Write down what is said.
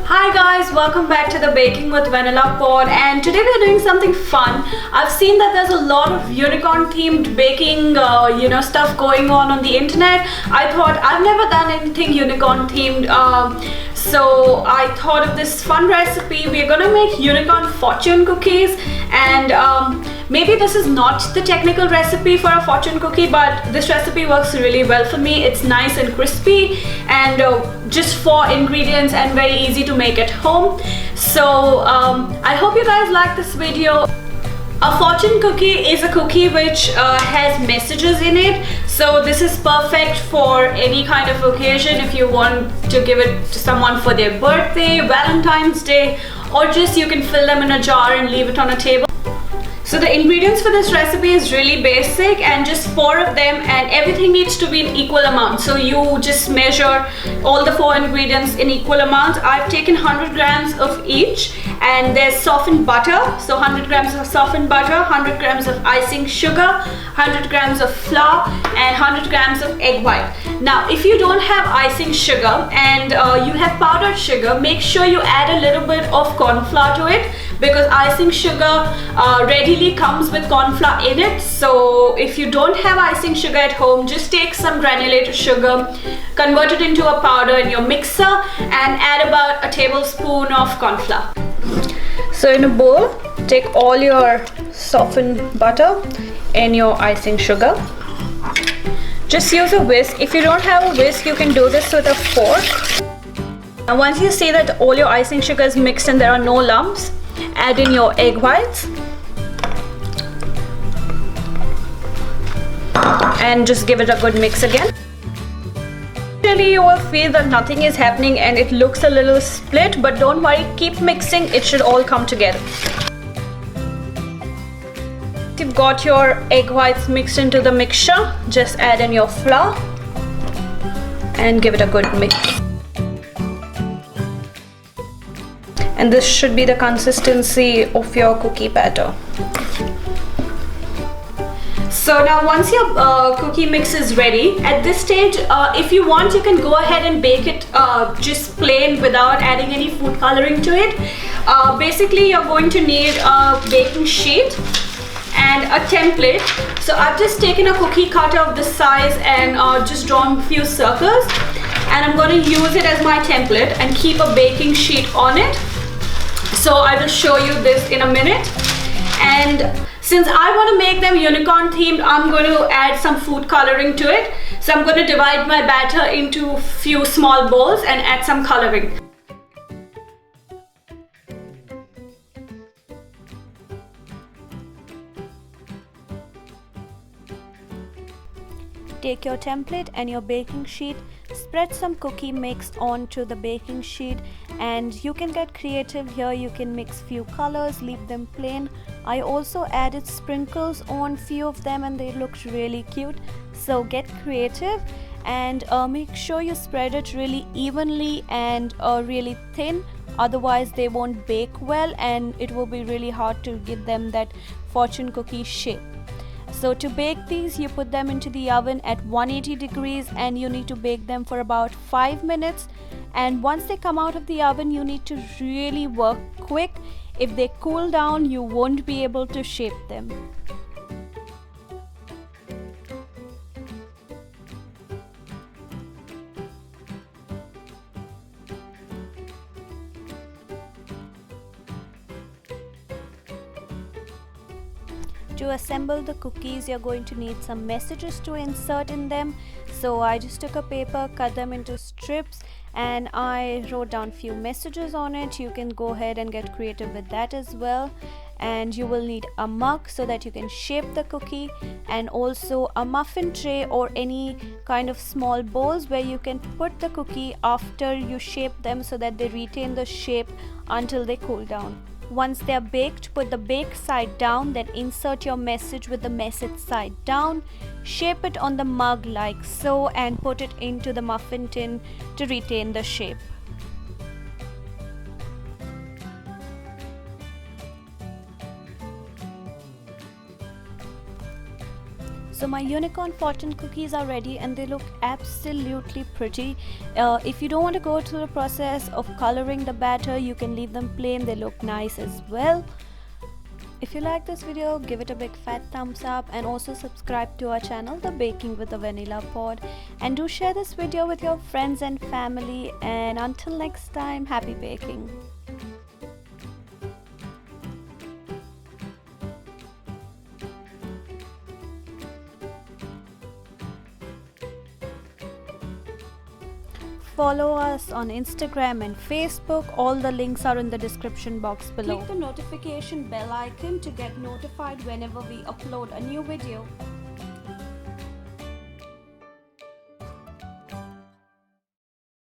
Hi guys, welcome back to the Baking with Vanilla pod, and today we're doing something fun. I've seen that there's a lot of unicorn themed baking stuff going on the internet. I thought I've never done anything unicorn themed, so I thought of this fun recipe. We're gonna make unicorn fortune cookies, and maybe this is not the technical recipe for a fortune cookie, but this recipe works really well for me. It's nice and crispy and just 4 ingredients and very easy to make at home. So I hope you guys like this video. A fortune cookie is a cookie which has messages in it, so this is perfect for any kind of occasion. If you want to give it to someone for their birthday, Valentine's Day, or just you can fill them in a jar and leave it on a table. So the ingredients for this recipe is really basic and just 4 of them, and everything needs to be in equal amount. So you just measure all the 4 ingredients in equal amount. I've taken 100 grams of each, and there's softened butter. So 100 grams of softened butter, 100 grams of icing sugar, 100 grams of flour, and 100 grams of egg white. Now if you don't have icing sugar and you have powdered sugar, make sure you add a little bit of corn flour to it, because icing sugar readily comes with corn flour in it. So if you don't have icing sugar at home, just take some granulated sugar, convert it into a powder in your mixer, and add about a tablespoon of corn flour. So in a bowl, take all your softened butter and your icing sugar. Just use a whisk. If you don't have a whisk, you can do this with a fork. And once you see that all your icing sugar is mixed and there are no lumps, add in your egg whites and just give it a good mix again. Initially you will feel that nothing is happening and it looks a little split, but don't worry, keep mixing, it should all come together. If you've got your egg whites mixed into the mixture, just add in your flour and give it a good mix. And this should be the consistency of your cookie batter. So now once your cookie mix is ready, at this stage, if you want, you can go ahead and bake it just plain without adding any food coloring to it. Basically, you're going to need a baking sheet and a template. So I've just taken a cookie cutter of this size and just drawn a few circles, and I'm going to use it as my template and keep a baking sheet on it. So I will show you this in a minute. And since I want to make them unicorn themed, I'm going to add some food coloring to it. So I'm going to divide my batter into a few small bowls and add some coloring. Take your template and your baking sheet, spread some cookie mix onto the baking sheet, and you can get creative here. You can mix few colors, leave them plain. I also added sprinkles on few of them and they looked really cute. So get creative and make sure you spread it really evenly and really thin, otherwise they won't bake well and it will be really hard to give them that fortune cookie shape. So to bake these, you put them into the oven at 180 degrees and you need to bake them for about 5 minutes. And once they come out of the oven, you need to really work quick. If they cool down, you won't be able to shape them. To assemble the cookies, you're going to need some messages to insert in them. So I just took a paper, cut them into strips, and I wrote down few messages on it. You can go ahead and get creative with that as well. And you will need a mug so that you can shape the cookie, and also a muffin tray or any kind of small bowls where you can put the cookie after you shape them so that they retain the shape until they cool down. Once they are baked, put the bake side down, then insert your message with the message side down, shape it on the mug like so, and put it into the muffin tin to retain the shape. So So my unicorn fortune cookies are ready and they look absolutely pretty. If you don't want to go through the process of coloring the batter, you can leave them plain. They look nice as well. If you like this video, give it a big fat thumbs up and also subscribe to our channel, The Baking with the Vanilla Pod. And do share this video with your friends and family. And until next time, happy baking. Follow us on Instagram and Facebook. All the links are in the description box below. Click the notification bell icon to get notified whenever we upload a new video.